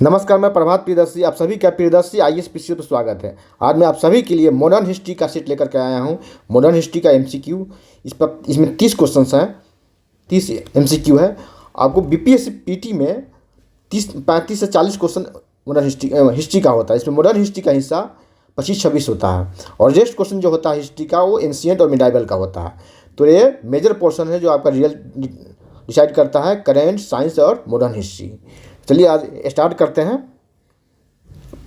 नमस्कार, मैं प्रभात प्रियदर्शी, आप सभी का प्रियदर्शी आईएएस पीसीओ पर स्वागत है। आज मैं आप सभी के लिए मॉडर्न हिस्ट्री का सेट लेकर के आया हूँ। मॉडर्न हिस्ट्री का एमसीक्यू, इसमें 30 क्वेश्चंस हैं, 30 एमसीक्यू है। आपको बीपीएससी पीटी में 35 से 40 क्वेश्चन मॉडर्न हिस्ट्री का होता है। इसमें मॉडर्न हिस्ट्री का हिस्सा 25-26 होता है और रेस्ट क्वेश्चन जो होता है हिस्ट्री का वो एंशिएंट और मिडाइवल का होता है। तो ये मेजर पोर्शन है जो आपका रियल डिसाइड करता है करेंट, साइंस और मॉडर्न हिस्ट्री। चलिए आज स्टार्ट करते हैं।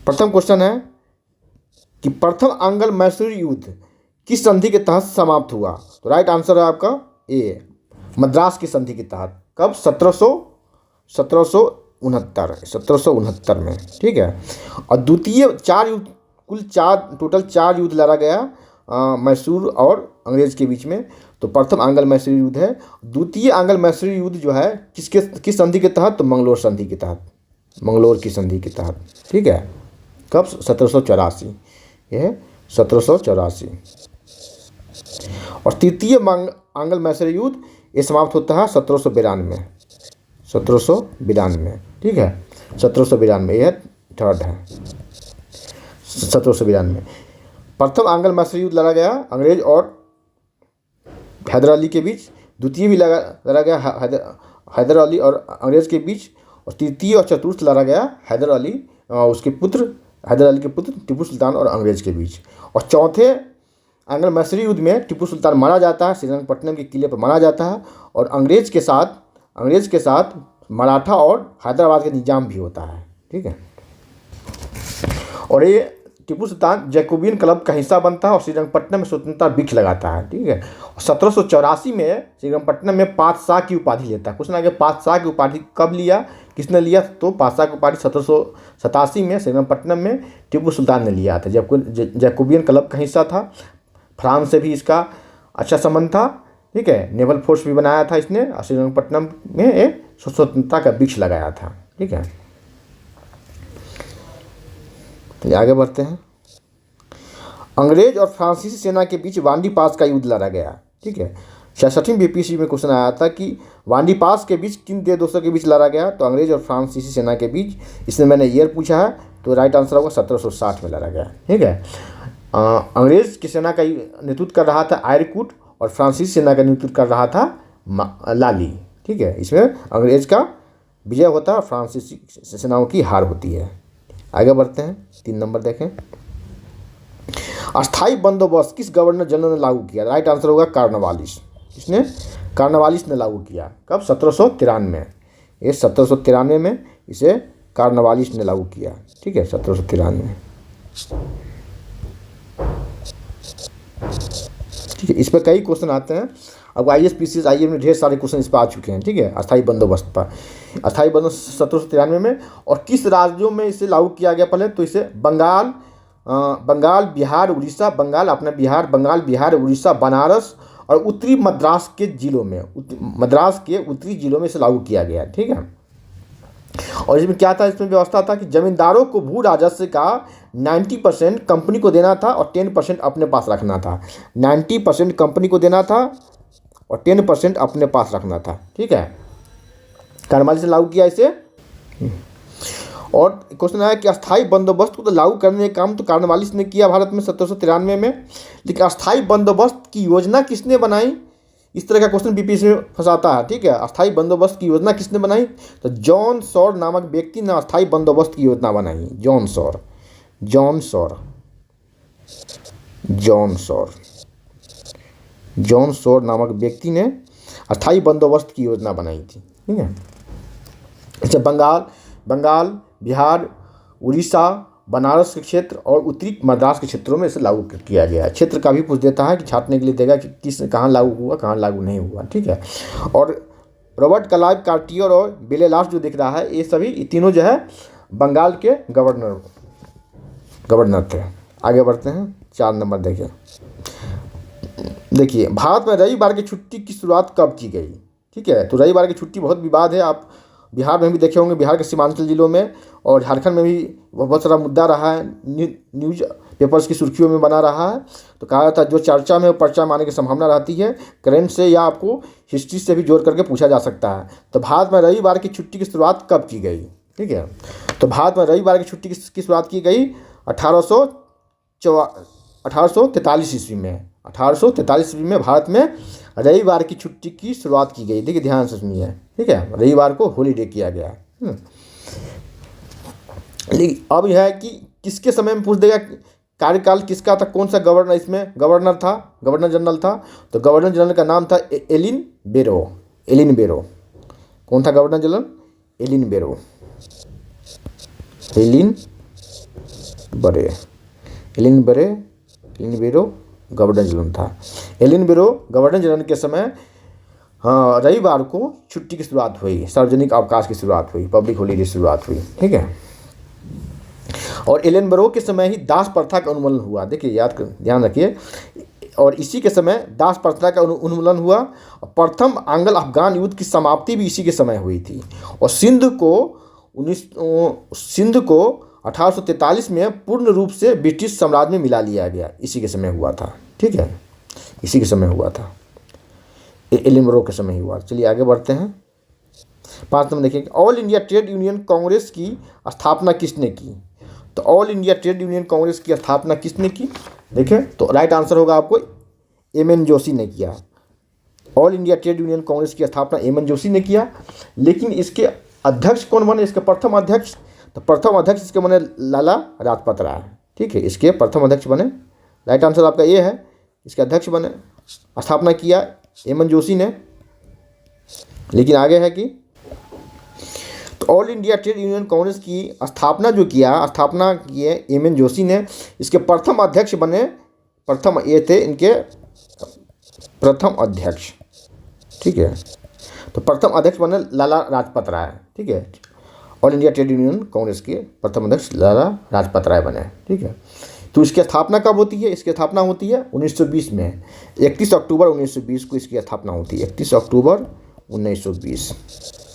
प्रथम क्वेश्चन है कि प्रथम आंग्ल मैसूर युद्ध किस संधि के तहत समाप्त हुआ? तो राइट आंसर है आपका ए, मद्रास की संधि के तहत। कब? 1769 में। ठीक है। और द्वितीय 4 युद्ध, टोटल 4 युद्ध लड़ा गया मैसूर और अंग्रेज के बीच में। तो प्रथम आंग्ल मैसूर युद्ध है। द्वितीय आंग्ल मैसूर युद्ध जो है किस संधि के तहत? तो मंगलोर संधि के तहत, मंगलोर की संधि के तहत। ठीक है। कब? 1784। यह है 1784। और तृतीय आंग्ल मैसूर युद्ध ये समाप्त होता है 1792। 1792। ठीक है, 1792 यह थर्ड है। 1792 प्रथम आंग्ल मैसूर युद्ध लड़ा गया अंग्रेज और हैदर अली के बीच। द्वितीय भी लड़ा गया हैदर अली और अंग्रेज के बीच। और तृतीय और चतुर्थ लड़ा गया हैदर अली उसके पुत्र, हैदर अली के पुत्र टीपू सुल्तान और अंग्रेज के बीच। और चौथे आंग्ल मैसूर युद्ध में टीपू सुल्तान मारा जाता है, श्रीरंगपट्टनम के किले पर मारा जाता है। और अंग्रेज के साथ मराठा और हैदराबाद के निजाम भी होता है। ठीक है। और ये टीपू सुल्तान जैकोबियन क्लब का हिस्सा बनता है और श्रीरंगपट्टनम में स्वतंत्रता वृक्ष लगाता है। ठीक है। 1784 में श्रीरंगपट्टनम में पातशाह की उपाधि लेता है। क्वेश्चन आगे, पातशाह की उपाधि कब लिया, किसने लिया? तो पातशाह की उपाधि 1787 में श्रीरंगपट्टनम में टीपू सुल्तान ने लिया था, जबकि जैकोबियन क्लब का हिस्सा था। फ्रांस से भी इसका अच्छा संबंध था। ठीक है। नेवल फोर्स भी बनाया था इसने और श्रीरंगपट्टनम में एक स्वतंत्रता का वृक्ष लगाया था। ठीक है। तो आगे बढ़ते हैं। अंग्रेज और फ्रांसीसी सेना के बीच वांडी पास का युद्ध लड़ा गया। ठीक है। 66वीं बीपीएससी में क्वेश्चन आया था कि वांडी पास के बीच किन दो देशों के बीच लड़ा गया? तो अंग्रेज और फ्रांसीसी सेना के बीच। इसमें मैंने ईयर पूछा है, तो राइट आंसर होगा 1760 में लड़ा गया। ठीक है। अंग्रेज की सेना का नेतृत्व कर रहा था आयरकूट और फ्रांसीसी सेना का नेतृत्व कर रहा था लाली। ठीक है। इसमें अंग्रेज का विजय होता है, फ्रांसीसी सेनाओं की हार होती है। आगे बढ़ते हैं। 3 नंबर देखें। अस्थाई बंदोबस्त किस गवर्नर जनरल ने लागू किया? राइट आंसर होगा कार्नवालिस। किसने? कार्नवालिस ने लागू किया। कब? 1793। ये 1793 में इसे कार्नवालिस ने लागू किया। ठीक है, 1793। ठीक है। इस पर कई क्वेश्चन आते हैं। अब आईएएस पीसीएस आईएएस में ढेर सारे क्वेश्चन इस पर आ चुके हैं। ठीक है। अस्थाई बंदोबस्त पर, अस्थाई बंदोबस्त 1793 में। और किस राज्यों में इसे लागू किया गया? पहले तो इसे बंगाल, बिहार, उड़ीसा, बंगाल, बिहार, उड़ीसा, बनारस और उत्तरी मद्रास के जिलों में, मद्रास के उत्तरी जिलों में इसे लागू किया गया। ठीक है। और इसमें क्या था? इसमें व्यवस्था था कि जमींदारों को भू राजस्व का 90% कंपनी को देना था और 10% अपने पास रखना था। 90% कंपनी को देना था और 10% अपने पास रखना था। ठीक है। कार्नवालिस ने लागू किया इसे। और क्वेश्चन आया कि अस्थाई बंदोबस्त को तो लागू करने का काम तो कार्नवालिस ने किया भारत में 1793 में, लेकिन अस्थाई बंदोबस्त की योजना किसने बनाई? इस तरह का क्वेश्चन बीपीएससी में फंसाता है। ठीक है। अस्थाई बंदोबस्त की योजना किसने बनाई? तो जॉन सॉर नामक व्यक्ति ने अस्थाई बंदोबस्त की योजना बनाई। जॉन सॉर नामक व्यक्ति ने अस्थाई बंदोबस्त की योजना बनाई थी। ठीक है। अच्छा, बंगाल, बिहार, उड़ीसा, बनारस के क्षेत्र और उत्तरी मद्रास के क्षेत्रों में इसे लागू किया गया है। क्षेत्र का भी पूछ देता है कि छांटने के लिए देगा कि किस कहाँ लागू हुआ, कहाँ लागू नहीं हुआ। ठीक है। और रॉबर्ट क्लाइव कार्टियर और बेलेलास जो दिख रहा है, ये सभी तीनों जो है बंगाल के गवर्नर थे। आगे बढ़ते हैं। 4 नंबर देखिए, भारत में रविवार की छुट्टी की शुरुआत कब की गई? ठीक है। तो रविवार की छुट्टी बहुत विवाद है। आप बिहार में भी देखे होंगे, बिहार के सीमांचल जिलों में और झारखंड में भी बहुत सारा मुद्दा रहा है, न्यूज पेपर्स की सुर्खियों में बना रहा है। तो कहा जाता है जो चर्चा में वो पर्चा में आने की संभावना रहती है। करेंट से या आपको हिस्ट्री से भी जोड़ करके पूछा जा सकता है। तो भारत में रविवार की छुट्टी की शुरुआत कब की गई? ठीक है। तो भारत में रविवार की छुट्टी की शुरुआत की गई 1843 ईस्वी में। 1843 ईस्वी में भारत में रविवार की छुट्टी की शुरुआत की गई। देखिए ध्यान से सुनिए, ठीक है, रविवार को हॉलीडे किया गया। लेकिन अब यह है कि किसके समय में पूछ देगा कार्यकाल किसका था, कौन सा गवर्नर इसमें गवर्नर था, गवर्नर जनरल था। तो गवर्नर जनरल का नाम था एलिन बेरो। एलिन बेरो कौन था गवर्नर जनरल? एलिन बेरो। एलिन बरे एलिन बरे एलिन बेरो गवर्नर जनरल था। एलिन बेरो गवर्नर जनरल के समय हाँ रविवार को छुट्टी की शुरुआत हुई, सार्वजनिक अवकाश की शुरुआत हुई, पब्लिक हॉलीडे की शुरुआत हुई, ठीक है। और एलन बरो के समय ही दास प्रथा का उन्मूलन हुआ। देखिए ध्यान रखिए, और इसी के समय दास प्रथा का उन्मूलन हुआ। प्रथम आंग्ल अफगान युद्ध की समाप्ति भी इसी के समय हुई थी। और सिंध को 1843 में पूर्ण रूप से ब्रिटिश साम्राज्य में मिला लिया गया, इसी के समय हुआ था, ठीक है, इसी के समय हुआ था, एलन बरो के समय हुआ। चलिए आगे बढ़ते हैं। 5 नंबर देखिए, all India trade union Congress की स्थापना किसने की? तो all India trade union Congress की स्थापना किसने की? देखें तो राइट आंसर होगा आपको एम.एन. जोशी ने किया। All India trade union Congress की स्थापना एम.एन. जोशी ने किया। लेकिन इसके अध्यक्ष कौन बने? इसके प्रथम अध्यक्ष, तो प्रथम अध्यक्ष इसके बने लाला लाजपत राय, ठीक है, इसके प्रथम अध्यक्ष बने। राइट आंसर आपका ये है, इसके अध्यक्ष बने। स्थापना किया एम.एन. जोशी ने। लेकिन आगे है कि तो all India trade union Congress की स्थापना किए एम.एन. जोशी ने। इसके प्रथम अध्यक्ष बने, ये थे इनके प्रथम अध्यक्ष, ठीक है। तो प्रथम अध्यक्ष बने लाला लाजपत राय, ठीक है। All India trade union Congress के प्रथम अध्यक्ष लाला लाजपत राय बने, ठीक है। तो इसकी स्थापना कब होती है? इसकी स्थापना होती है 1920 में, 31 अक्टूबर 1920 को इसकी स्थापना होती है, 31 अक्टूबर 1920,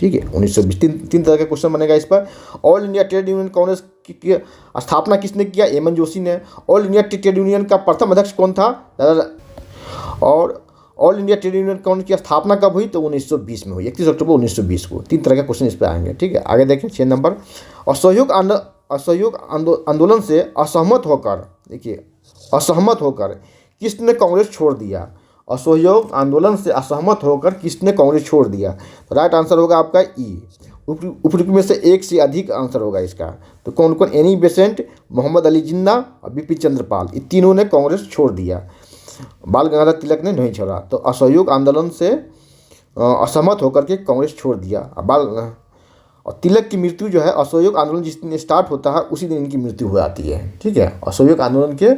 ठीक है, 1920। तीन तरह का क्वेश्चन बनेगा इस पर। All India trade union Congress की स्थापना किसने किया? एम.एन. जोशी ने। ऑल इंडिया ट्रेड यूनियन का प्रथम अध्यक्ष कौन था? और all India trade union Congress की स्थापना कब हुई? तो 1920 में हुई, 31 अक्टूबर 1920 को। 3 तरह के क्वेश्चन इस पर आएंगे, ठीक है। आगे देखें 6 नंबर, असहयोग आंदोलन से असहमत होकर, देखिए असहमत होकर किसने कांग्रेस छोड़ दिया? असहयोग आंदोलन से असहमत होकर किसने कांग्रेस छोड़ दिया? तो राइट आंसर होगा आपका ई। उपरोक्त में से एक से अधिक आंसर होगा इसका। तो कौन कौन? एनी बेसेंट, मोहम्मद अली जिन्ना और बिपिन चंद्र पाल, ये तीनों ने कांग्रेस छोड़ दिया। बाल गंगाधर तिलक ने नहीं छोड़ा। तो असहयोग आंदोलन से असहमत होकर के कांग्रेस छोड़ दिया। और तिलक की मृत्यु जो है, असहयोग आंदोलन जिस दिन स्टार्ट होता है उसी दिन इनकी मृत्यु हो जाती है, ठीक है। असहयोग आंदोलन के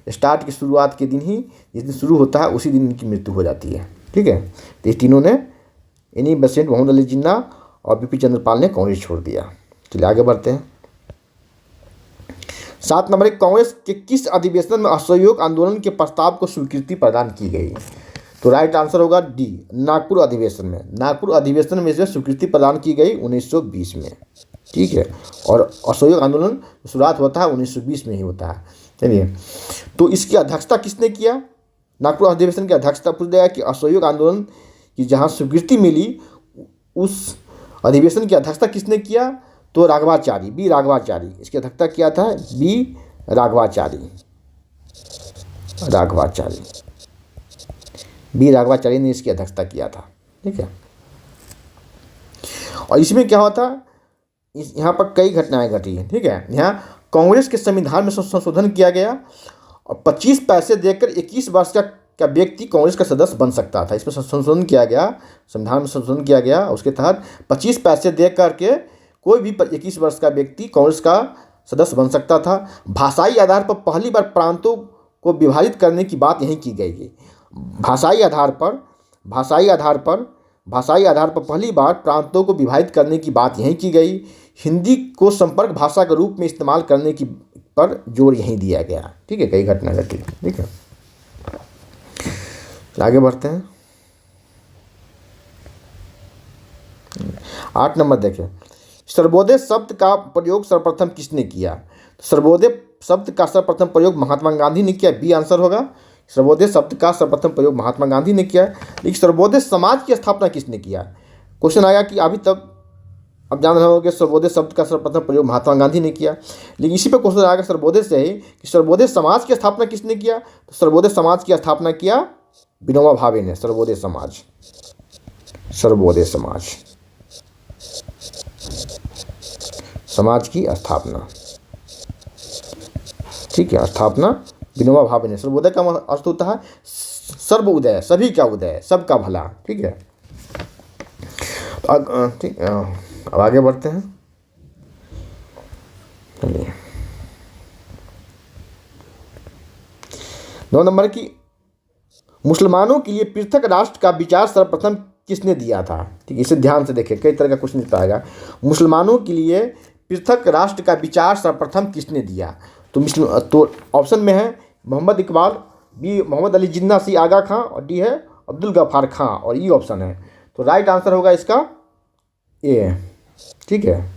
स्टार्ट की शुरुआत के दिन ही, जिस दिन शुरू होता है उसी दिन इनकी मृत्यु हो जाती है, ठीक है। तो ये तीनों ने, एनी बेसेंट, मोहम्मद अली जिन्ना और बिपिन चंद्र पाल ने कांग्रेस छोड़ दिया। चलिए आगे बढ़ते हैं। 7 नंबर, कांग्रेस के किस अधिवेशन में असहयोग आंदोलन के प्रस्ताव को स्वीकृति प्रदान की गई? तो राइट आंसर होगा डी, नागपुर अधिवेशन में। नागपुर अधिवेशन में इसे स्वीकृति प्रदान की गई 1920 में, ठीक है। और असहयोग आंदोलन शुरुआत होता है 1920 में ही होता है, चलिए। तो इसकी अध्यक्षता किसने किया? नागपुर अधिवेशन की अध्यक्षता पूछ दिया कि असहयोग आंदोलन की जहाँ स्वीकृति मिली उस अधिवेशन की अध्यक्षता किसने किया? तो राघवाचारी, बी राघवाचारी, इसकी अध्यक्षता किया था बी राघवाचारी। बी राघवाचारी ने इसकी अध्यक्षता किया था, ठीक है। और इसमें क्या हुआ था, यहाँ पर कई घटनाएं घटी हैं, ठीक है। यहाँ कांग्रेस के संविधान में संशोधन किया गया और 25 पैसे देकर 21 वर्ष का व्यक्ति कांग्रेस का सदस्य बन सकता था। इसमें संशोधन किया गया, संविधान में संशोधन किया गया। उसके तहत 25 पैसे दे करके कोई भी 21 वर्ष का व्यक्ति कांग्रेस का सदस्य बन सकता था। भाषाई आधार पर पहली बार प्रांतों को विभाजित करने की बात यहीं की गई है। भाषाई आधार पर पहली बार प्रांतों को विभाजित करने की बात यहीं की गई। हिंदी को संपर्क भाषा के रूप में इस्तेमाल करने की पर जोर यहीं दिया गया, ठीक है। कई घटना घटी, ठीक है। आगे बढ़ते हैं। 8 नंबर देखें, सर्वोदय शब्द का प्रयोग सर्वप्रथम किसने किया? सर्वोदय शब्द का सर्वप्रथम प्रयोग महात्मा गांधी ने किया, बी आंसर होगा। सर्वोदय शब्द का सर्वप्रथम प्रयोग महात्मा गांधी ने किया। लेकिन सर्वोदय समाज की स्थापना किसने किया? क्वेश्चन आया कि अभी तक अब जान रहे हो कि सर्वोदय शब्द का सर्वप्रथम प्रयोग महात्मा गांधी ने किया। लेकिन इसी पे क्वेश्चन आएगा सर्वोदय से ही कि सर्वोदय समाज की स्थापना किसने किया? तो सर्वोदय समाज की स्थापना किया विनोबा भावे ने। सर्वोदय समाज, सर्वोदय समाज, समाज की स्थापना, ठीक है, स्थापना विनोबा भावे ने। सर्वोदय का अर्थ होता है सर्व उदय, सभी का उदय, सबका भला, ठीक है। ठीक, अब आगे बढ़ते हैं। चलिए 9 नंबर की, मुसलमानों के लिए पृथक राष्ट्र का विचार सर्वप्रथम किसने दिया था? ठीक है, इसे ध्यान से देखें, कई तरह का क्वेश्चन निकल आएगा। मुसलमानों के लिए पृथक राष्ट्र का विचार सर्वप्रथम किसने दिया? तो ऑप्शन में है मोहम्मद इकबाल, बी मोहम्मद अली जिन्ना, सी आगा खां, और डी है अब्दुल गफ्फार खां, और ई ऑप्शन है। तो राइट आंसर होगा इसका ए, ठीक है,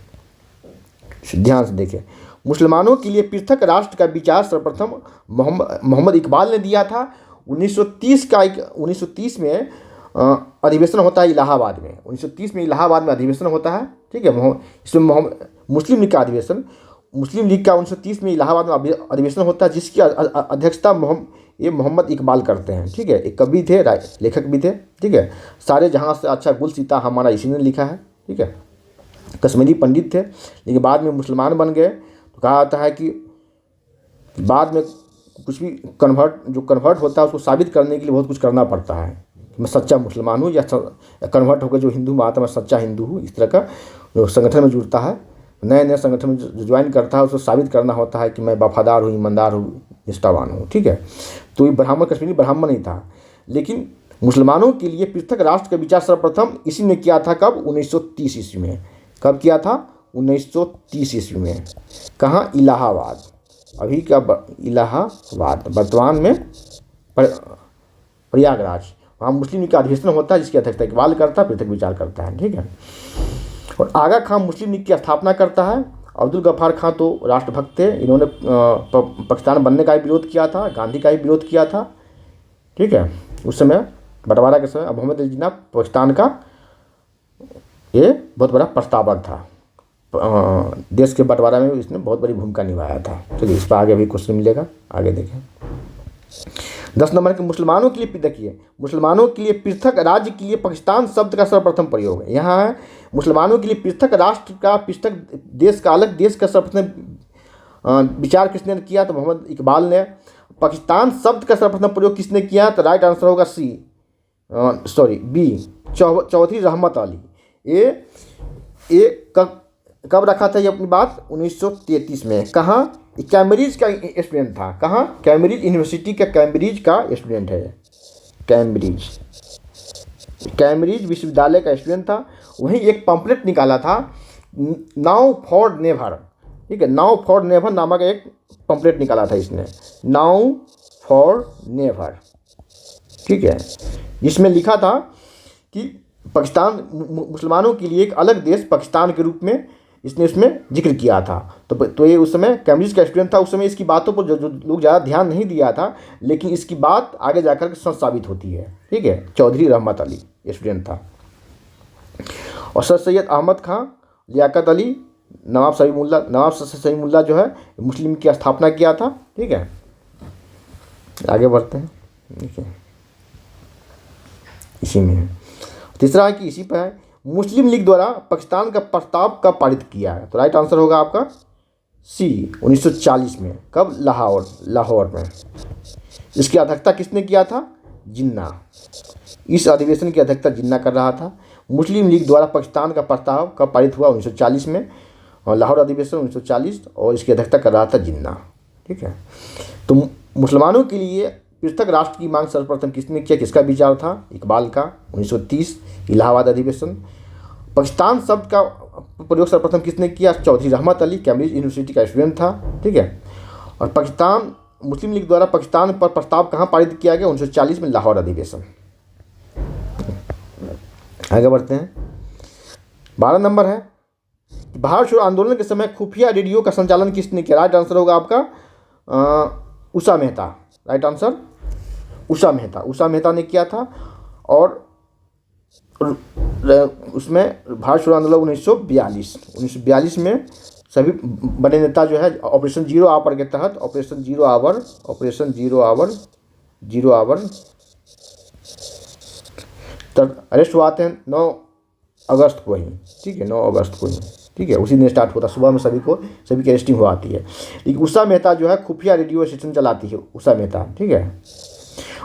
ध्यान से देखें। मुसलमानों के लिए पृथक राष्ट्र का विचार सर्वप्रथम मोहम्मद इकबाल ने दिया था। 1930 में अधिवेशन होता है इलाहाबाद में। 1930 में इलाहाबाद में अधिवेशन होता है, ठीक है। इसमें मुस्लिम लीग का अधिवेशन, मुस्लिम लीग का 1930 में इलाहाबाद में अधिवेशन होता है, जिसकी अध्यक्षता मोहम्मद इकबाल करते हैं, ठीक है। एक कवि थे, लेखक भी थे, ठीक है। सारे जहाँ से अच्छा गुल सीता हमारा इसी ने लिखा है, ठीक है। कश्मीरी पंडित थे, लेकिन बाद में मुसलमान बन गए। तो कहा जाता है कि बाद में कुछ भी कन्वर्ट होता है, उसको साबित करने के लिए बहुत कुछ करना पड़ता है। मैं सच्चा मुसलमान हूँ, या कन्वर्ट होकर जो हिंदू में आता है मैं सच्चा हिंदू हूँ। इस तरह का जो संगठन में जुड़ता है, नए नए संगठन में जो ज्वाइन करता है, उसको साबित करना होता है कि मैं वफादार हूँ, ईमानदार हूँ, निष्ठावान हूँ, ठीक है। तो ये कश्मीरी ब्राह्मण नहीं था। लेकिन मुसलमानों के लिए पृथक राष्ट्र का विचार सर्वप्रथम इसी ने किया था। कब? 1930 ईस्वी में। कब किया था? 1930 ईस्वी में। कहाँ? इलाहाबाद, अभी का इलाहाबाद, वर्तमान में प्रयागराज। वहाँ मुस्लिम लीग का अधिवेशन होता है, जिसकी अध्यक्षता इकबाल करता है, पृथक विचार करता है, ठीक है। और आगा खां मुस्लिम लीग की स्थापना करता है। अब्दुल गफ्फार खां तो राष्ट्रभक्त थे, इन्होंने पाकिस्तान बनने का भी विरोध किया था, गांधी का भी विरोध किया था, ठीक है। उस समय बंटवारा के समय मोहम्मद अली जिन्ना पाकिस्तान का ये बहुत बड़ा प्रस्तावक था। देश के बंटवारा में इसने बहुत बड़ी भूमिका निभाया था। चलिए इस पर आगे भी क्वेश्चन मिलेगा, आगे देखें। 10 नंबर के, मुसलमानों के लिए देखिए, मुसलमानों के लिए पृथक राज्य के लिए पाकिस्तान शब्द का सर्वप्रथम प्रयोग है। यहाँ है मुसलमानों के लिए पृथक राष्ट्र का, पृथक देश का, अलग देश का सर्वप्रथम विचार किसने किया? तो मोहम्मद इकबाल ने। पाकिस्तान शब्द का सर्वप्रथम प्रयोग किसने किया? तो राइट आंसर होगा बी चौधरी रहमत अली। ये कब रखा था ये अपनी बात? 1933 में। कहाँ? कैम्ब्रिज का स्टूडेंट था। कहाँ? कैम्ब्रिज यूनिवर्सिटी का, कैम्ब्रिज का स्टूडेंट है। कैम्ब्रिज विश्वविद्यालय का स्टूडेंट था। वहीं एक पम्पलेट निकाला था, नाउ फॉर नेवर, ठीक है। नाउ फॉर नेवर नामक एक पम्पलेट निकाला था इसने, नाउ फॉर नेवर, ठीक है। जिसमें लिखा था कि पाकिस्तान, मुसलमानों के लिए एक अलग देश पाकिस्तान के रूप में इसने उसमें जिक्र किया था। तो ये उस समय कैम्ब्रिज का स्टूडेंट था। उस समय इसकी बातों पर जो लोग ज़्यादा ध्यान नहीं दिया था, लेकिन इसकी बात आगे जाकर के सच साबित होती है, ठीक है। चौधरी रहमत अली स्टूडेंट था। और सर सैयद अहमद खां, लियाकत अली, नवाब सलीमुल्लाह जो है मुस्लिम की स्थापना किया था, ठीक है। आगे बढ़ते हैं, देखिए इसी में है। तीसरा है कि इसी पर है, मुस्लिम लीग द्वारा पाकिस्तान का प्रस्ताव कब पारित किया है? तो राइट आंसर होगा आपका सी 1940 में। कब? लाहौर में। इसकी अध्यक्षता किसने किया था? जिन्ना। इस अधिवेशन की अध्यक्षता जिन्ना कर रहा था। मुस्लिम लीग द्वारा पाकिस्तान का प्रस्ताव कब पारित हुआ? 1940 में, और लाहौर अधिवेशन 1940, और इसकी अध्यक्षता कर रहा था जिन्ना, ठीक है। तो मुसलमानों के लिए पृथक राष्ट्र की मांग सर्वप्रथम किसने किया? किसका विचार था? इकबाल का, 1930 इलाहाबाद अधिवेशन। पाकिस्तान शब्द का प्रयोग सर्वप्रथम किसने किया? चौधरी रहमत अली, कैम्ब्रिज यूनिवर्सिटी का स्टूडेंट था, ठीक है। और पाकिस्तान, मुस्लिम लीग द्वारा पाकिस्तान पर प्रस्ताव कहाँ पारित किया गया? 1940 में लाहौर अधिवेशन। आगे बढ़ते हैं। 12 नंबर है, भारत छोड़ो आंदोलन के समय खुफिया रेडियो का संचालन किसने किया? राइट आंसर होगा आपका उषा मेहता। राइट आंसर उषा मेहता ने किया था। और उसमें भारत छोड़ो आंदोलन 1942 में सभी बड़े नेता जो है ऑपरेशन जीरो आवर के तहत ऑपरेशन जीरो आवर तक अरेस्ट हुआ थे 9 अगस्त को ही, ठीक है, 9 अगस्त को ही, ठीक है, उसी दिन स्टार्ट होता, सुबह में सभी की अरेस्टिंग हो आती है। लेकिन उषा मेहता जो है खुफिया रेडियो स्टेशन चलाती है, उषा मेहता, ठीक है।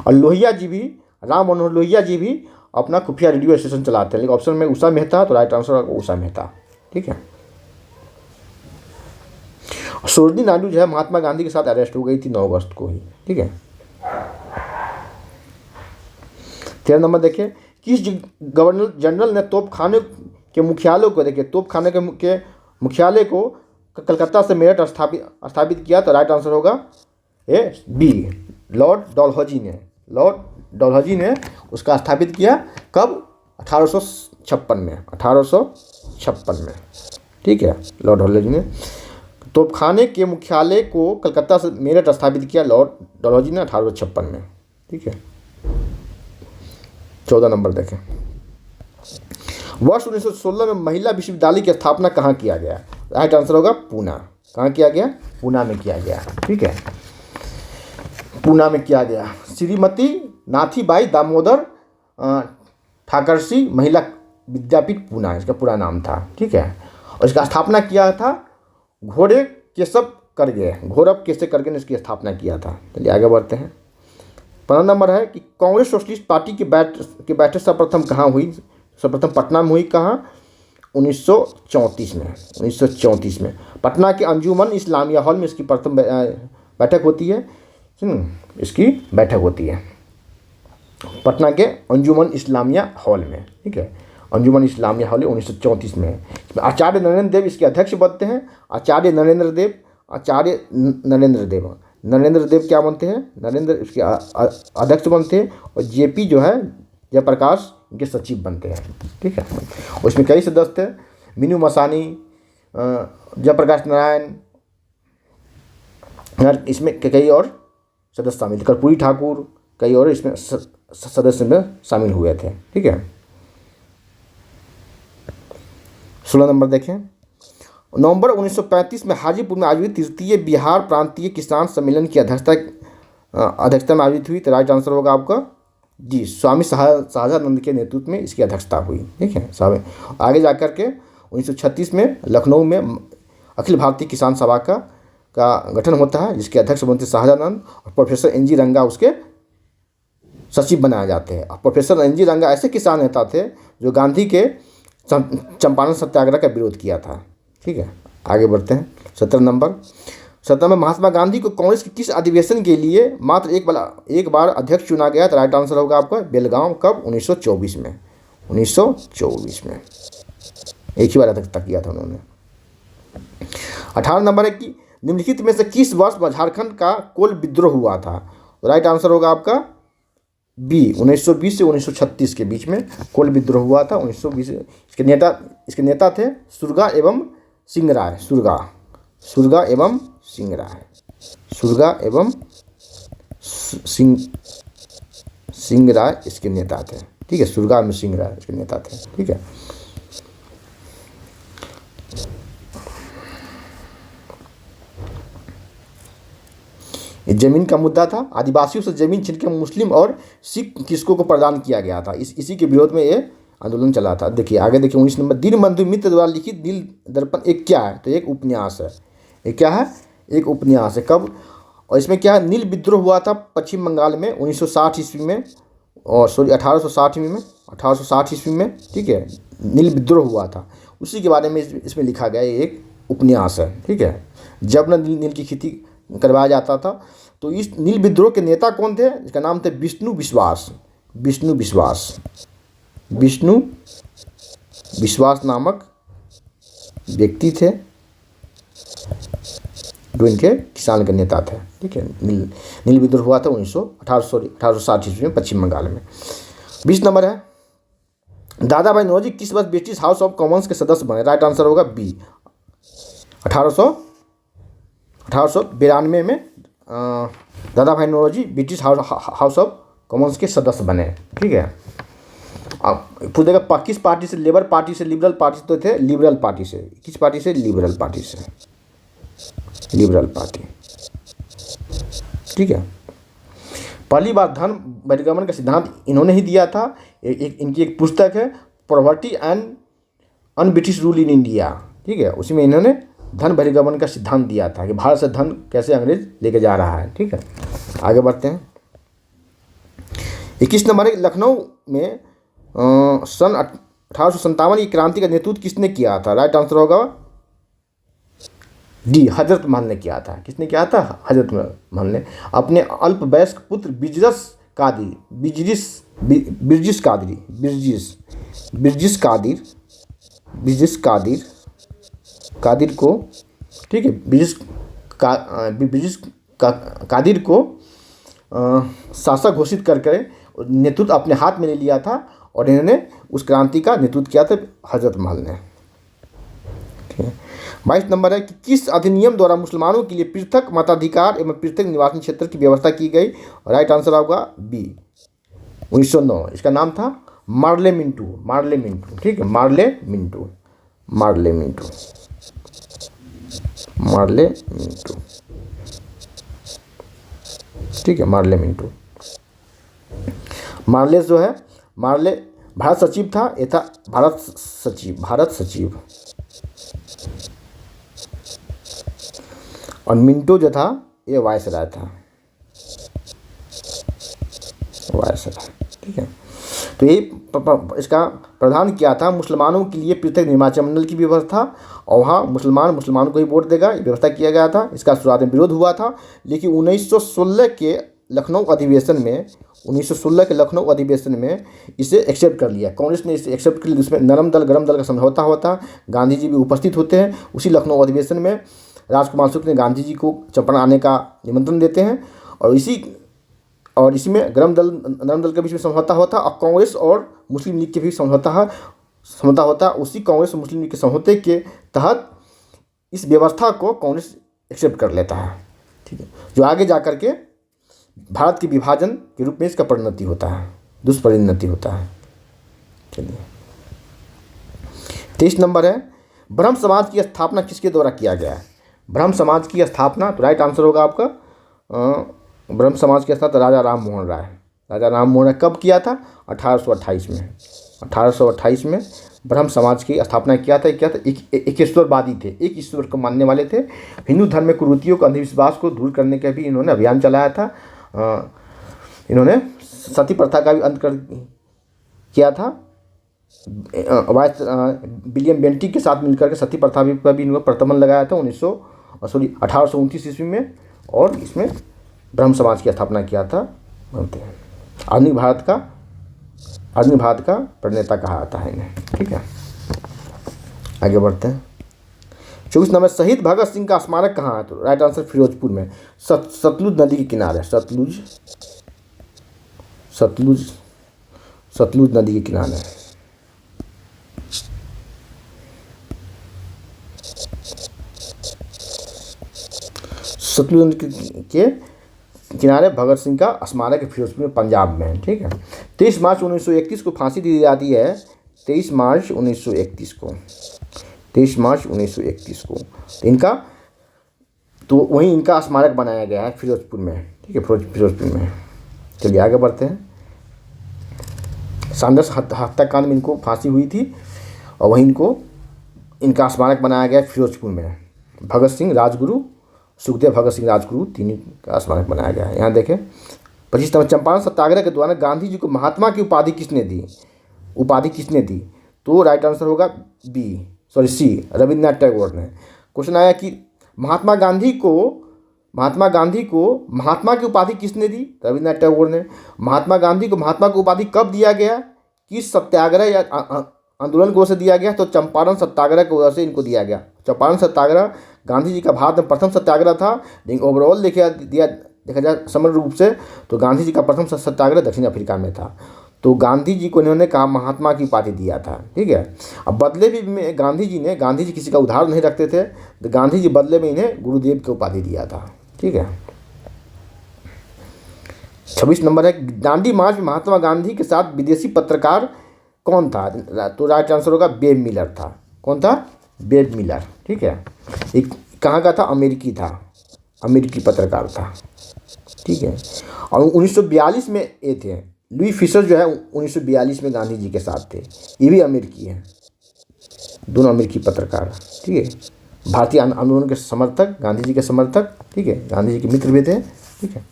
और लोहिया जी भी, राम मनोहर लोहिया जी भी अपना खुफिया रेडियो स्टेशन चलाते हैं। लेकिन ऑप्शन में उषा मेहता, तो राइट आंसर होगा उषा मेहता, ठीक है। सरोजिनी नायडू जो है महात्मा गांधी के साथ अरेस्ट हो गई थी 9 अगस्त को ही, ठीक है। 13 नंबर देखिए, किस गवर्नर जनरल ने तोपखाने के मुख्यालय को, देखिए तोपखाने के मुख्यालय को कलकत्ता से मेरठ स्थापित किया, तो राइट आंसर होगा ए बी, लॉर्ड डलहौजी ने उसका स्थापित किया, कब? 1856 में, ठीक है। लॉर्ड डलहौजी ने तोपखाने के मुख्यालय को कलकत्ता से मेरठ स्थापित किया, लॉर्ड डलहौजी ने 1856 में, ठीक है। 14 नंबर देखें, वर्ष 1916 में महिला विश्वविद्यालय की स्थापना कहाँ किया गया? राइट आंसर होगा पूना। कहाँ किया गया? पूना में किया गया, ठीक है, पूना में किया गया। श्रीमती नाथीबाई दामोदर ठाकरसी महिला विद्यापीठ पूना, इसका पूरा नाम था, ठीक है। और इसका स्थापना किया था घोरब केशव करगे ने इसकी स्थापना किया था। चलिए आगे बढ़ते हैं। 15 नंबर है कि कांग्रेस सोशलिस्ट पार्टी की बैठक सर्वप्रथम कहाँ हुई? सर्वप्रथम पटना में हुई। कहाँ? 1934 में पटना के अंजुमन इस्लामिया हॉल में इसकी प्रथम बैठक होती है। इसकी बैठक होती है पटना के अंजुमन इस्लामिया हॉल में, ठीक है। अंजुमन इस्लामिया हॉल 1934 में। इसमें आचार्य नरेंद्र देव इसके अध्यक्ष बनते हैं। आचार्य नरेंद्र देव क्या बनते हैं? नरेंद्र इसके अध्यक्ष बनते हैं। और जेपी जो है जयप्रकाश इनके सचिव बनते हैं, ठीक है। और इसमें कई सदस्य थे, मीनू मसानी, जयप्रकाश नारायण, इसमें कई और सदस्य शामिल, कर्पूरी ठाकुर, कई और इसमें सदस्य में शामिल हुए थे, ठीक है। 16 नंबर देखें, नवंबर 1935 में हाजीपुर में आयोजित तृतीय बिहार प्रांतीय किसान सम्मेलन की अध्यक्षता में आयोजित हुई। तो राइट आंसर होगा आपका जी, स्वामी शाहजानंद के नेतृत्व में इसकी अध्यक्षता हुई, ठीक है। आगे जाकर के 1936 में लखनऊ में अखिल भारतीय किसान सभा का गठन होता है, जिसके अध्यक्ष बनते शाहजानंद और प्रोफेसर एन जी रंगा उसके सचिव बनाए जाते हैं। और प्रोफेसर एन जी रंगा ऐसे किसान नेता थे जो गांधी के चंपारण सत्याग्रह का विरोध किया था, ठीक है। आगे बढ़ते हैं। 17 नंबर, 17 में महात्मा गांधी को कांग्रेस के किस अधिवेशन के लिए मात्र एक बार अध्यक्ष चुना गया? तो राइट आंसर होगा आपका बेलगांव। कब? 1924 में। 1924 में एक ही बार अध्यक्षता किया था उन्होंने। 18 नंबर है कि निम्नलिखित में से किस वर्ष में झारखंड का कोल विद्रोह हुआ था? तो राइट आंसर होगा आपका बी, 1920 से 1936 के बीच में कोल विद्रोह हुआ था। 1920 इसके नेता थे सुरगा एवं सिंह राय। सिंह राय इसके नेता थे, ठीक है। सुरगा एवं सिंह राय इसके नेता थे, ठीक है। जमीन का मुद्दा था। आदिवासियों से जमीन छीन के मुस्लिम और सिख किसको को प्रदान किया गया था, इसी के विरोध में ये आंदोलन चला था। देखिए आगे देखिए 19 नंबर, दीनबंधु मित्र द्वारा लिखित नील दर्पण एक क्या है? तो एक उपन्यास है। एक क्या है? एक उपन्यास है। कब? और इसमें क्या है, नील विद्रोह हुआ था पश्चिम बंगाल में 1960 ईस्वी में, और 1860 ईस्वी में, ठीक है। नील विद्रोह हुआ था, उसी के बारे में इसमें लिखा गया एक उपन्यास है, ठीक है। जब न नील की खेती करवाया जाता था, तो इस नील विद्रोह के नेता कौन थे? इसका नाम थे विष्णु विश्वास नामक व्यक्ति थे, जो इनके किसान के नेता थे, ठीक है। नील विद्रोह हुआ था 1860 ईस्वी में पश्चिम बंगाल में। 20 नंबर है, दादा भाई नौरोजी किस वर्ष ब्रिटिश हाउस ऑफ कॉमन्स के सदस्य बने? राइट आंसर होगा बी, 1892 में Dadabhai Naoroji British House of Commons के सदस्य बने, ठीक है। अब पूछ देगा किस पार्टी से, लेबर पार्टी से, लिबरल पार्टी से, तो थे लिबरल पार्टी से। किस पार्टी से? लिबरल पार्टी से, लिबरल पार्टी। ठीक है। पहली बार धन बहिर्गमन का सिद्धांत इन्होंने ही दिया था। इनकी एक पुस्तक है poverty and un British rule in India. ठीक है, उसी में इन्होंने धन बहिर्गमन का सिद्धांत दिया था कि भारत से धन कैसे अंग्रेज लेके जा रहा है। ठीक है, आगे बढ़ते हैं। 21 नंबर लखनऊ में सन 1857 की क्रांति का नेतृत्व किसने किया था? राइट आंसर होगा डी, हजरत महल ने किया था। किसने किया था? हजरत महल ने। अपने अल्पवयस्क पुत्र कादिर को, ठीक है, कादिर को शासक घोषित करके नेतृत्व अपने हाथ में ले लिया था और इन्होंने उस क्रांति का नेतृत्व किया था हजरत महल ने। ठीक है। 22 नंबर है कि किस अधिनियम द्वारा मुसलमानों के लिए पृथक मताधिकार एवं पृथक निवासी क्षेत्र की व्यवस्था की गई? राइट आंसर होगा बी, 1909। इसका नाम था मार्ले मिंटू। ठीक है, मार्ले मिंटू। ठीक है, मार्ले मिंटू। मार्ले जो है, मार्ले भारत सचिव था, ये था भारत सचिव। और मिंटो जो था ये वायसराय था, ठीक है। तो ये इसका प्रावधान क्या था? मुसलमानों के लिए पृथक निर्वाचन मंडल की व्यवस्था, और वहाँ मुसलमान को ही वोट देगा, ये व्यवस्था किया गया था। इसका शुरुआत में विरोध हुआ था, लेकिन 1916 के लखनऊ अधिवेशन में इसे एक्सेप्ट कर लिया। कांग्रेस ने इसे एक्सेप्ट कर लिया। उसमें नरम दल गरम दल का समझौता होता, गांधी जी भी उपस्थित होते हैं। उसी लखनऊ अधिवेशन में राजकुमार शुक्ल ने गांधी जी को चंपारण आने का निमंत्रण देते हैं, और इसमें नरम दल के बीच में समझौता होता, और कांग्रेस और मुस्लिम लीग के बीच समझौता होता। उसी कांग्रेस और मुस्लिम लीग के समझौते के तहत इस व्यवस्था को कांग्रेस एक्सेप्ट कर लेता है। ठीक है, जो आगे जा कर के भारत के विभाजन के रूप में इसका परिणति होता है, दुष्परिणति होता है। चलिए, 23 नंबर है ब्रह्म समाज की स्थापना किसके द्वारा किया गया है? ब्रह्म समाज की स्थापना, तो राइट आंसर होगा आपका ब्रह्म समाज की स्थापना राजा राम मोहन राय कब किया था? 1828 में ब्रह्म समाज की स्थापना किया था। एक ईश्वरवादी थे, एक ईश्वर को मानने वाले थे। हिंदू धर्म में कुरीतियों को, अंधविश्वास को दूर करने का भी इन्होंने अभियान चलाया था। इन्होंने सती प्रथा का भी अंत किया था। विलियम बेंटिक के साथ मिलकर के सती प्रथा पर भी इन्होंने प्रतिबंध लगाया था 1829 ईस्वी में, और इसमें ब्रह्म समाज की स्थापना किया था। आधुनिक भारत का प्रणेता कहा जाता है इन्हें। ठीक है, आगे बढ़ते हैं। 24 नंबर शहीद भगत सिंह का स्मारक कहाँ है? तो राइट आंसर फिरोजपुर में, सतलुज नदी के किनारे। सतलुज नदी के किनारे। सतलुज नदी के किनारे भगत सिंह का स्मारक फिरोजपुर में, पंजाब में है। ठीक है। 23 मार्च 1931 को फांसी दी जाती है। 23 मार्च 1931 को तो वहीं इनका स्मारक बनाया गया है फिरोजपुर में। ठीक है, फिरोजपुर में। चलिए आगे बढ़ते हैं। सांडर्स हत्याकांड में इनको फांसी हुई थी, और वहीं इनका स्मारक बनाया गया फिरोजपुर में। भगत सिंह राजगुरु, सुखदेव भगत सिंह राजगुरु, तीनों का स्मारक बनाया गया है। यहाँ देखें 25 नंबर चंपारण सत्याग्रह के दौरान गांधी जी को महात्मा की उपाधि किसने दी? तो राइट आंसर होगा सी, रविन्द्रनाथ टैगोर ने। क्वेश्चन आया कि महात्मा गांधी को महात्मा की उपाधि किसने दी? रविन्द्रनाथ टैगोर ने। महात्मा गांधी को महात्मा की उपाधि कब दिया गया? किस सत्याग्रह या आंदोलन की वजह से दिया गया? तो चंपारण सत्याग्रह की वजह से इनको दिया गया। चंपारण सत्याग्रह गांधी जी का भारत में प्रथम सत्याग्रह था, लेकिन ओवरऑल देखा जाए समग्र रूप से तो गांधी जी का प्रथम सत्याग्रह दक्षिण अफ्रीका में था। तो गांधी जी को इन्होंने कहा महात्मा की उपाधि दिया था। ठीक है। अब बदले भी में गांधी जी किसी का उधार नहीं रखते थे, तो गांधी जी बदले में इन्हें गुरुदेव की उपाधि दिया था। ठीक है। 26 नंबर है दांडी मार्च में महात्मा गांधी के साथ विदेशी पत्रकार कौन था? तो राइट आंसर होगा वेब मिलर था। कौन था? Web Miller. ठीक है, एक कहाँ का था? अमेरिकी था, अमेरिकी पत्रकार था। ठीक है, और 1942 में ये थे लुई फिशर जो है 1942 में गांधी जी के साथ थे। ये भी अमेरिकी हैं, दोनों अमेरिकी पत्रकार। ठीक है, भारतीय आंदोलन के समर्थक, गांधी जी के समर्थक। ठीक है, गांधी जी के मित्र भी थे। ठीक है,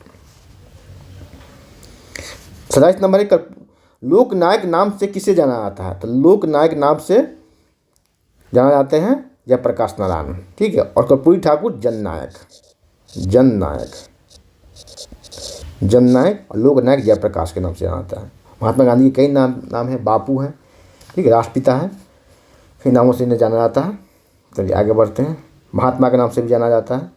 27 नंबर है, लोकनायक नाम से किसे जाना जाता है? तो लोकनायक नाम से जाना जाते हैं जयप्रकाश नारायण। ठीक है, और कर्पूरी ठाकुर जननायक, जननायक, जननायक और लोकनायक जयप्रकाश के नाम से जाना जाता है। महात्मा गांधी के कई नाम है, बापू हैं। ठीक है, राष्ट्रपिता हैं, कई नामों से इन्हें जाना जाता है। चलिए आगे बढ़ते हैं। महात्मा के नाम से भी जाना जाता है।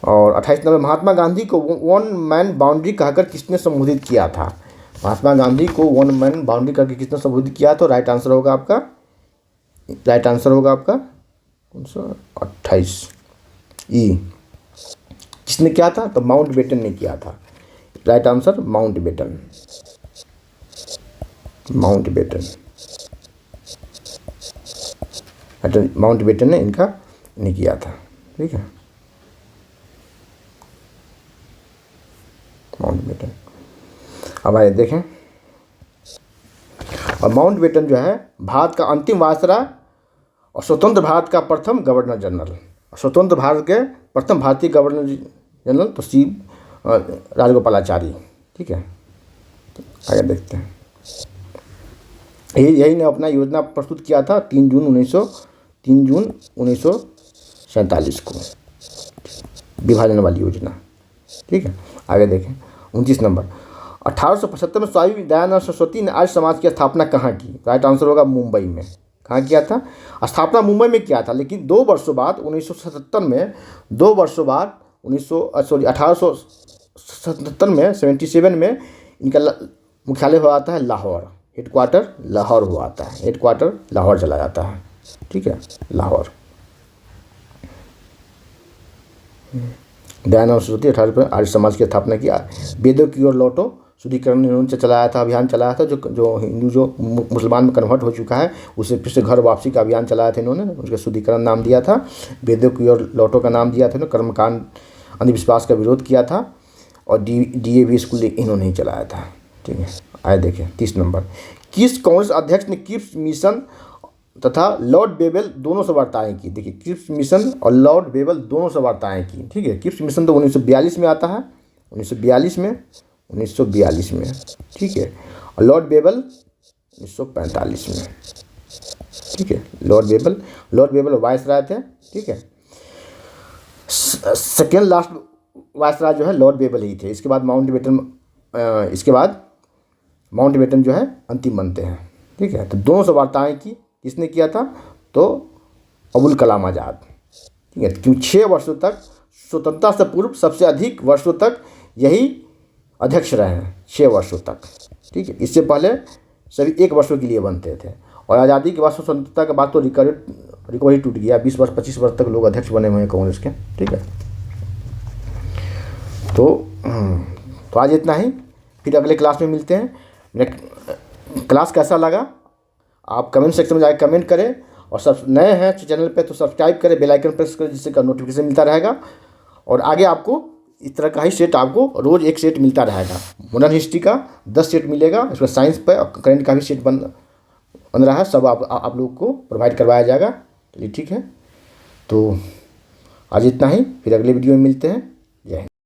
और 28 नंबर, महात्मा गांधी को वन मैन बाउंड्री कहकर किसने संबोधित किया था? महात्मा गांधी को वन मैन बाउंड्री करके किसने संबोधित किया? तो राइट आंसर होगा आपका, राइट आंसर होगा आपका 28 ई। किसने किया था? तो माउंट बेटन ने किया था। Right answer Mountbatten, Mountbatten, Mountbatten ने इनका नहीं किया था। ठीक है, माउंट बेटन। अब आइए देखें, और माउंट बेटन जो है भारत का अंतिम वायसराय और स्वतंत्र भारत का प्रथम गवर्नर जनरल, स्वतंत्र भारत के प्रथम भारतीय गवर्नर जनरल तो सी राजगोपालाचारी। ठीक है, आगे देखते हैं। यही ने अपना योजना प्रस्तुत किया था 3 जून 1947 को, विभाजन वाली योजना। ठीक है, आगे देखें 29 नंबर, 1875 में स्वामी दयानंद सरस्वती ने आर्य समाज की स्थापना कहाँ की? राइट आंसर होगा मुंबई में। कहाँ किया था? स्थापना मुंबई में किया था, लेकिन 2 वर्षों बाद 1977 में, 2 वर्षों बाद 1877 में 77 में इनका मुख्यालय हुआ आता है लाहौर, हेडक्वार्टर लाहौर हुआ आता है, हेडक्वार्टर लाहौर चला जाता है। ठीक है, लाहौर। दयानंद सरस्वती 18 पर आर्य समाज की स्थापना किया। वेदों की ओर लौटो शुद्धिकरण इन्होंने चलाया था, अभियान चलाया था। जो हिंदू जो मुसलमान में कन्वर्ट हो चुका है उसे फिर से घर वापसी का अभियान चलाया था इन्होंने, उसका शुद्धिकरण नाम दिया था। वेदों की ओर लौटो का नाम दिया था इन्होंने। कर्मकांड अंधविश्वास का विरोध किया था, और DAV स्कूल इन्होंने ही चलाया था। ठीक है, आए देखें 30 नंबर, किस कांग्रेस अध्यक्ष ने क्रिप्स मिशन तथा लॉर्ड बेबल दोनों से वार्ताएं की? देखिए, क्रिप्स मिशन और लॉर्ड बेबल दोनों से वार्ताएं की। ठीक है, क्रिप्स मिशन तो 1942 में आता है, 1942 में, 1942 में। ठीक है, और लॉर्ड बेबल 1945 में। ठीक है, लॉर्ड बेबल वायसराय थे। ठीक है, सेकेंड लास्ट वायसराय जो है लॉर्ड बेबल ही थे। इसके बाद माउंट बेटन जो है अंतिम बनते हैं। ठीक है, तो दोनों से वार्ताएं की, किसने किया था? तो अबुल कलाम आज़ाद। ठीक है, क्यों 6 वर्षों तक, स्वतंत्रता से पूर्व सबसे अधिक वर्षों तक यही अध्यक्ष रहे हैं, 6 वर्षों तक। ठीक है, इससे पहले सभी 1 वर्षों के लिए बनते थे, और आज़ादी के बाद, स्वतंत्रता के बाद तो रिकवरी टूट गया। 20 वर्ष 25 वर्ष तक लोग अध्यक्ष बने हुए हैं कांग्रेस के। ठीक है, तो आज इतना ही, फिर अगले क्लास में मिलते हैं। मेरा क्लास कैसा लगा आप कमेंट सेक्शन में जाकर कमेंट करें, और सब नए हैं चैनल पे तो सब्सक्राइब करें, बेल आइकन प्रेस करें, जिससे नोटिफिकेशन मिलता रहेगा। और आगे आपको इस तरह का ही सेट, आपको रोज़ एक सेट मिलता रहेगा। मॉडर्न हिस्ट्री का 10 सेट मिलेगा, इसमें साइंस पे और करंट का भी सेट बन रहा है, सब आप लोग को प्रोवाइड करवाया जाएगा। चलिए ठीक है, तो आज इतना ही, फिर अगले वीडियो में मिलते हैं।